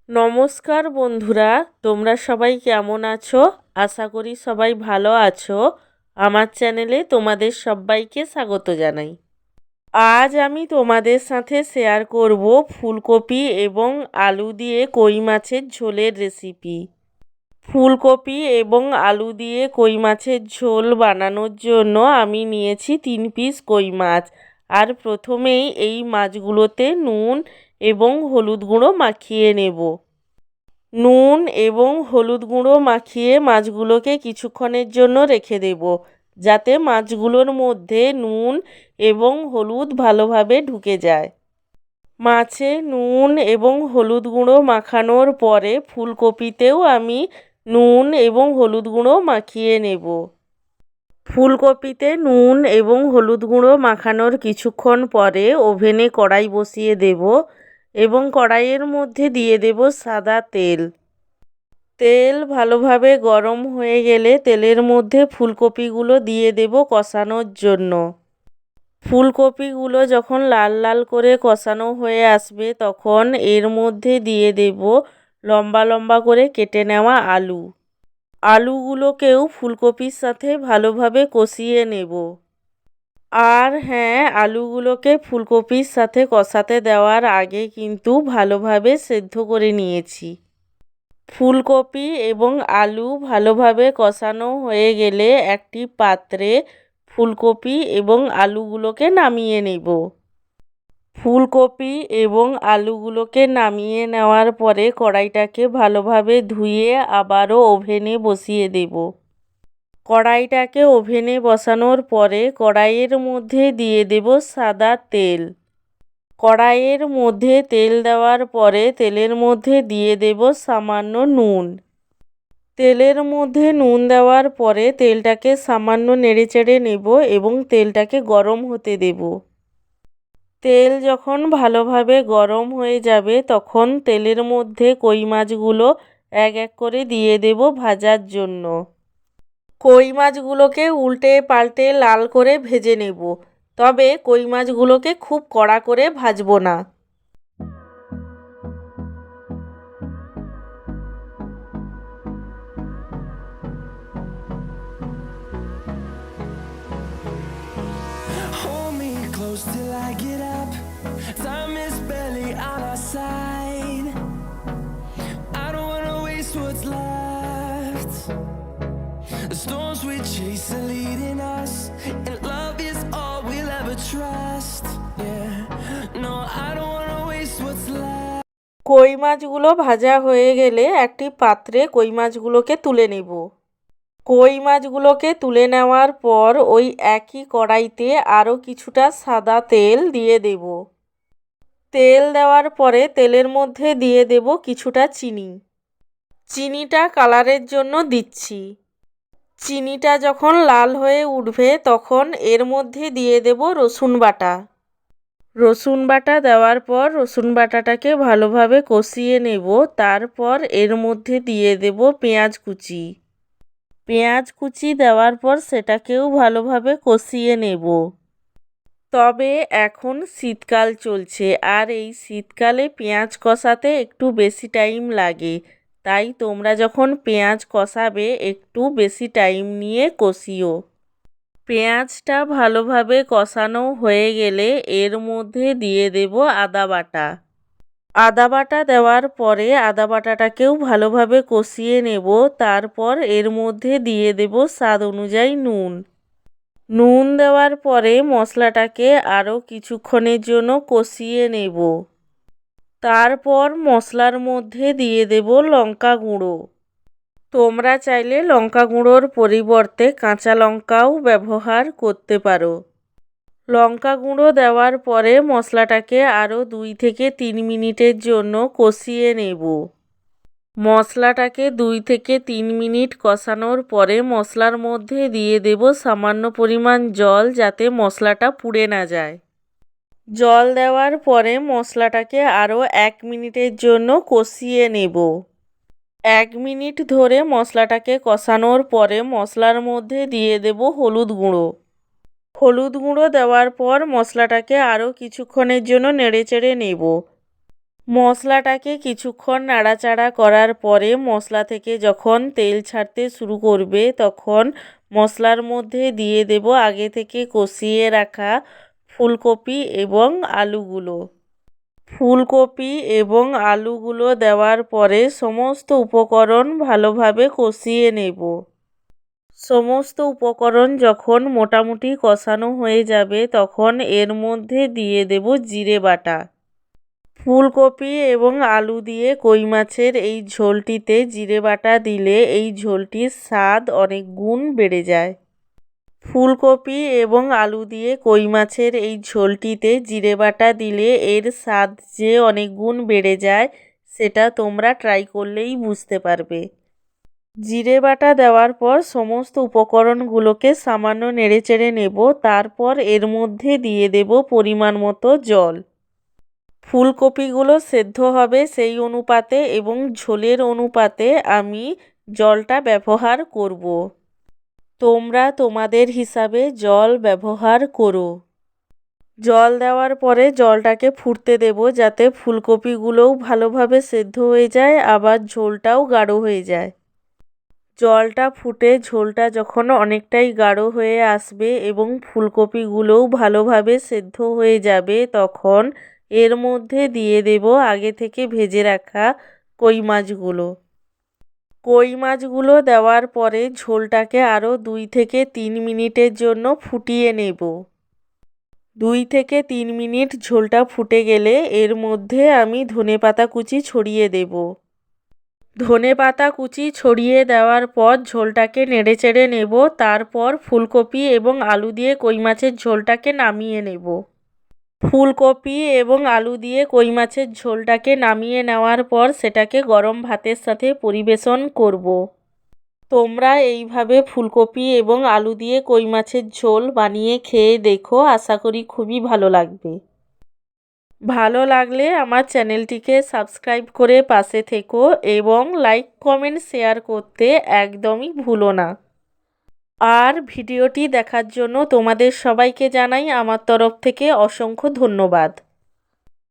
নমস্কার বন্ধুরা, তোমরা সবাই কেমন আছো? আশা করি সবাই ভালো আছো। আমার চ্যানেলে তোমাদের সবাইকে স্বাগত জানাই। আজ আমি তোমাদের সাথে শেয়ার করব ফুলকপি এবং আলু দিয়ে কই মাছের ঝোলের রেসিপি। ফুলকপি এবং আলু দিয়ে কই মাছের ঝোল বানানোর জন্য আমি নিয়েছি 3 পিস কই মাছ। আর প্রথমেই এই মাছগুলোতে নুন এবং হলুদ গুঁড়ো মাখিয়ে নেব। নুন এবং হলুদ গুঁড়ো মাখিয়ে মাছগুলোকে কিছুক্ষণের জন্য রেখে দেব, যাতে মাছগুলোর মধ্যে নুন এবং হলুদ ভালোভাবে ঢুকে যায়। মাছে নুন এবং হলুদ গুঁড়ো মাখানোর পরে ফুলকপিতেও আমি নুন এবং হলুদ গুঁড়ো মাখিয়ে নেব। ফুলকপিতে নুন এবং হলুদ গুঁড়ো মাখানোর কিছুক্ষণ পরে ওভেনে কড়াই বসিয়ে দেব এবং কড়াইয়ের মধ্যে দিয়ে দেব সাদা তেল। তেল ভালোভাবে গরম হয়ে গেলে তেলের মধ্যে ফুলকপিগুলো দিয়ে দেব কষানোর জন্য। ফুলকপিগুলো যখন লাল লাল করে কষানো হয়ে আসবে তখন এর মধ্যে দিয়ে দেব লম্বা লম্বা করে কেটে নেওয়া আলু। আলুগুলোকেও ফুলকপির সাথে ভালোভাবে কষিয়ে নেব। আর হ্যাঁ, আলুগুলোকে ফুলকপির সাথে কষাতে দেওয়ার আগে কিন্তু ভালোভাবে সেদ্ধ করে নিয়েছি। ফুলকপি এবং আলু ভালোভাবে কষানো হয়ে গেলে একটি পাত্রে ফুলকপি এবং আলুগুলোকে নামিয়ে নেব। ফুলকপি এবং আলুগুলোকে নামিয়ে নেওয়ার পরে কড়াইটাকে ভালোভাবে ধুয়ে আবারও ওভেনে বসিয়ে দেব। কড়াইটাকে ওভেনে বসানোর পরে কড়াইয়ের মধ্যে দিয়ে দেব সাদা তেল। কড়াইয়ের মধ্যে তেল দেওয়ার পরে তেলের মধ্যে দিয়ে দেব সামান্য নুন। তেলের মধ্যে নুন দেওয়ার পরে তেলটাকে সামান্য নেড়েচেড়ে নেব এবং তেলটাকে গরম হতে দেব। তেল যখন ভালোভাবে গরম হয়ে যাবে তখন তেলের মধ্যে কই মাছগুলো এক এক করে দিয়ে দেব ভাজার জন্য। কই মাছগুলোকে উল্টে পাল্টে লাল করে ভেজে নেব, তবে কই মাছগুলোকে খুব কড়া করে ভাজবো না। Hold me close till I get up. Time is barely on our side. I don't wanna waste what's left. The storms we chase are leading us, and love is all we'll ever trust. Yeah, no, I don't wanna waste what's left. কই মাছগুলো ভাজা হয়ে গেলে একটি পাত্রে কই মাছগুলোকে তুলে নেব। কই মাছগুলোকে তুলে নেওয়ার পর ওই একই কড়াইতে আরও কিছুটা সাদা তেল দিয়ে দেব। তেল দেওয়ার পরে তেলের মধ্যে দিয়ে দেব কিছুটা চিনি। চিনিটা কালারের জন্য দিচ্ছি। চিনিটা যখন লাল হয়ে উঠবে তখন এর মধ্যে দিয়ে দেব রসুন বাটা। রসুন বাটা দেওয়ার পর রসুন বাটাটাকে ভালোভাবে কষিয়ে নেব। তারপর এর মধ্যে দিয়ে দেব পেঁয়াজ কুচি। পেঁয়াজ কুচি দেওয়ার পর সেটাকেও ভালোভাবে কষিয়ে নেব। তবে এখন শীতকাল চলছে আর এই শীতকালে পেঁয়াজ কষাতে একটু বেশি টাইম লাগে, তাই তোমরা যখন পেঁয়াজ কষাবে একটু বেশি টাইম নিয়ে কষিও। পেঁয়াজটা ভালোভাবে কষানো হয়ে গেলে এর মধ্যে দিয়ে দেব আদা বাটা। আদা বাটা দেওয়ার পরে আদা বাটাটাকেও ভালোভাবে কষিয়ে নেব। তারপর এর মধ্যে দিয়ে দেব স্বাদ অনুযায়ী নুন। নুন দেওয়ার পরে মশলাটাকে আরও কিছুক্ষণের জন্য কষিয়ে নেব। তারপর মশলার মধ্যে দিয়ে দেব লঙ্কা গুঁড়ো। তোমরা চাইলে লঙ্কা গুঁড়োর পরিবর্তে কাঁচা লঙ্কাও ব্যবহার করতে পারো। লঙ্কা গুঁড়ো দেওয়ার পরে মশলাটাকে আরও 2 থেকে 3 মিনিটের জন্য কষিয়ে নেব। মশলাটাকে 2 থেকে 3 মিনিট কষানোর পরে মশলার মধ্যে দিয়ে দেব সামান্য পরিমাণ জল, যাতে মশলাটা পুড়ে না যায়। জল দেওয়ার পরে মশলাটাকে আরও 1 মিনিটের জন্য কষিয়ে নেব। 1 মিনিট ধরে মশলাটাকে কষানোর পরে মশলার মধ্যে দিয়ে দেব হলুদ গুঁড়ো। হলুদ গুঁড়ো দেওয়ার পর মশলাটাকে আরও কিছুক্ষণের জন্য নেড়েচেড়ে নেব। মশলাটাকে কিছুক্ষণ নাড়াচাড়া করার পরে মশলা থেকে যখন তেল ছাড়তে শুরু করবে তখন মশলার মধ্যে দিয়ে দেব আগে থেকে কষিয়ে রাখা ফুলকপি এবং আলুগুলো। ফুলকপি এবং আলুগুলো দেওয়ার পরে সমস্ত উপকরণ ভালোভাবে কষিয়ে নেব। সমস্ত উপকরণ যখন মোটামুটি কষানো হয়ে যাবে তখন এর মধ্যে দিয়ে দেব জিরে বাটা। ফুলকপি এবং আলু দিয়ে কই মাছের এই ঝোলটিতে জিরে বাটা দিলে এই ঝোলটির স্বাদ অনেক গুণ বেড়ে যায়। ফুলকপি এবং আলু দিয়ে কই মাছের এই ঝোলটিতে জিরে বাটা দিলে এর স্বাদ যে অনেক গুণ বেড়ে যায় সেটা তোমরা ট্রাই করলেই বুঝতে পারবে। জিরে বাটা দেওয়ার পর সমস্ত উপকরণগুলোকে সামান্য নেড়েচেড়ে নেব, তারপর এর মধ্যে দিয়ে দেব পরিমাণ মতো জল। ফুলকপিগুলো সেদ্ধ হবে সেই অনুপাতে এবং ঝোলের অনুপাতে আমি জলটা ব্যবহার করব। তোমরা তোমাদের হিসাবে জল ব্যবহার করো। জল দেওয়ার পরে জলটাকে ফুটতে দেব যাতে ফুলকপিগুলোও ভালোভাবে সেদ্ধ হয়ে যায় আবার ঝোলটাও গাঢ় হয়ে যায়। জলটা ফুটে ঝোলটা যখন অনেকটাই গাঢ় হয়ে আসবে এবং ফুলকপিগুলোও ভালোভাবে সেদ্ধ হয়ে যাবে তখন এর মধ্যে দিয়ে দেব আগে থেকে ভেজে রাখা কই মাছগুলো। কই মাছগুলো দেওয়ার পরে ঝোলটাকে আরও 2 থেকে 3 মিনিটের জন্য ফুটিয়ে নেব। 2 থেকে 3 মিনিট ঝোলটা ফুটে গেলে এর মধ্যে আমি ধনেপাতা কুচি ছড়িয়ে দেব। ধনেপাতা কুচি ছড়িয়ে দেওয়ার পর ঝোলটাকে নেড়েচেড়ে নেব, তারপর ফুলকপি এবং আলু দিয়ে কই মাছের ঝোলটাকে নামিয়ে নেব। ফুলকপি এবং আলু দিয়ে কই মাছের ঝোলটাকে নামিয়ে নেওয়ার পর সেটাকে গরম ভাতের সাথে পরিবেশন করব। তোমরা এইভাবে ফুলকপি এবং আলু দিয়ে কই মাছের ঝোল বানিয়ে খেয়ে দেখো, আশা করি খুবই ভালো লাগবে। ভালো লাগলে আমার চ্যানেলটিকে সাবস্ক্রাইব করে পাশে থেকো এবং লাইক কমেন্ট শেয়ার করতে একদমই ভুলো না। আর ভিডিওটি দেখার জন্য তোমাদের সবাইকে জানাই আমার তরফ থেকে অসংখ্য ধন্যবাদ।